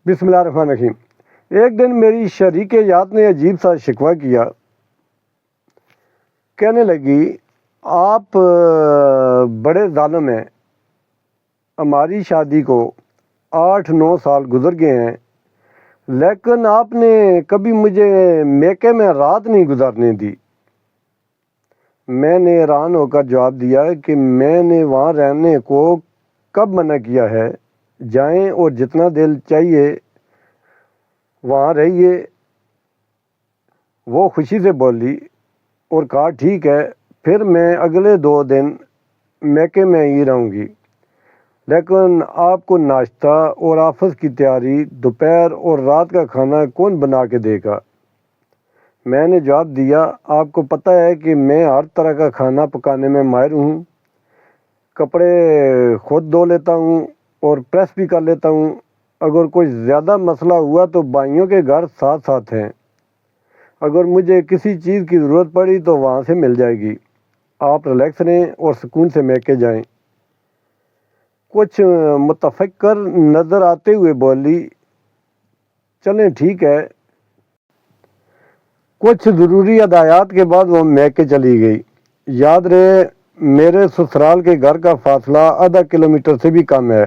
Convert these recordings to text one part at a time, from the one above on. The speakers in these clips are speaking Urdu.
بسم اللہ الرحمن الرحیم۔ ایک دن میری شریک یات نے عجیب سا شکوہ کیا۔ کہنے لگی آپ بڑے ظالم ہیں، ہماری شادی کو 8-9 سال گزر گئے ہیں، لیکن آپ نے کبھی مجھے میکے میں رات نہیں گزارنے دی۔ میں نے حیران ہو کر جواب دیا کہ میں نے وہاں رہنے کو کب منع کیا ہے، جائیں اور جتنا دل چاہیے وہاں رہیے۔ وہ خوشی سے بولی اور کہا ٹھیک ہے، پھر میں اگلے 2 دن میکے میں ہی رہوں گی، لیکن آپ کو ناشتہ اور آفس کی تیاری، دوپہر اور رات کا کھانا کون بنا کے دے گا؟ میں نے جواب دیا آپ کو پتہ ہے کہ میں ہر طرح کا کھانا پکانے میں ماہر ہوں، کپڑے خود دھو لیتا ہوں اور پریس بھی کر لیتا ہوں۔ اگر کوئی زیادہ مسئلہ ہوا تو بھائیوں کے گھر ساتھ ساتھ ہیں، اگر مجھے کسی چیز کی ضرورت پڑی تو وہاں سے مل جائے گی۔ آپ ریلیکس رہیں اور سکون سے میکے جائیں۔ کچھ متفکر نظر آتے ہوئے بولی چلیں ٹھیک ہے۔ کچھ ضروری ہدایات کے بعد وہ میکے چلی گئی۔ یاد رہے میرے سسرال کے گھر کا فاصلہ ½ کلومیٹر سے بھی کم ہے۔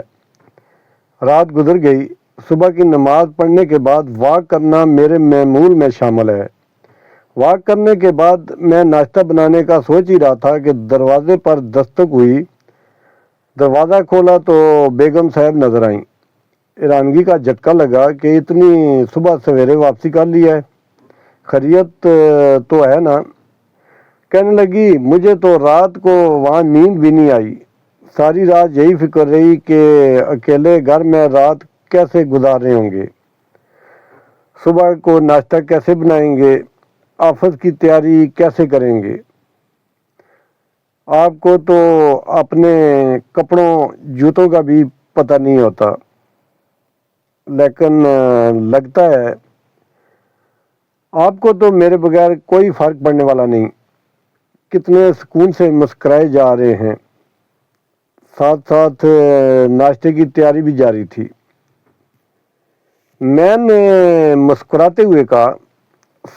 رات گزر گئی۔ صبح کی نماز پڑھنے کے بعد واک کرنا میرے معمول میں شامل ہے۔ واک کرنے کے بعد میں ناشتہ بنانے کا سوچ ہی رہا تھا کہ دروازے پر دستک ہوئی۔ دروازہ کھولا تو بیگم صاحب نظر آئیں۔ حیرانگی کا جھٹکا لگا کہ اتنی صبح سویرے واپسی کر لی ہے، خیریت تو ہے نا؟ کہنے لگی مجھے تو رات کو وہاں نیند بھی نہیں آئی، ساری رات یہی فکر رہی کہ اکیلے گھر میں رات کیسے گزار رہے ہوں گے، صبح کو ناشتہ کیسے بنائیں گے، آفس کی تیاری کیسے کریں گے۔ آپ کو تو اپنے کپڑوں جوتوں کا بھی پتہ نہیں ہوتا، لیکن لگتا ہے آپ کو تو میرے بغیر کوئی فرق پڑنے والا نہیں۔ کتنے سکون سے مسکرائے جا رہے ہیں، ساتھ ساتھ ناشتے کی تیاری بھی جاری تھی۔ میں نے مسکراتے ہوئے کہا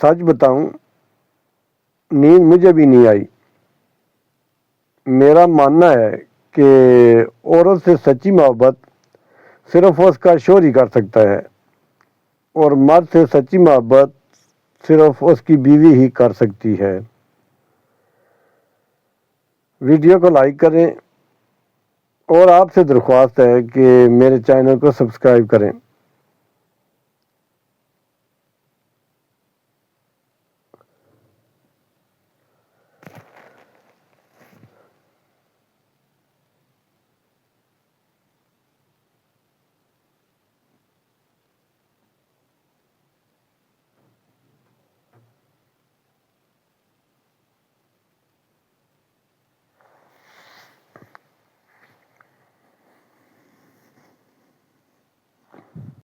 سچ بتاؤں نیند مجھے بھی نہیں آئی۔ میرا ماننا ہے کہ عورت سے سچی محبت صرف اس کا شوہر ہی کر سکتا ہے، اور مرد سے سچی محبت صرف اس کی بیوی ہی کر سکتی ہے۔ ویڈیو کو لائک کریں اور آپ سے درخواست ہے کہ میرے چینل کو سبسکرائب کریں۔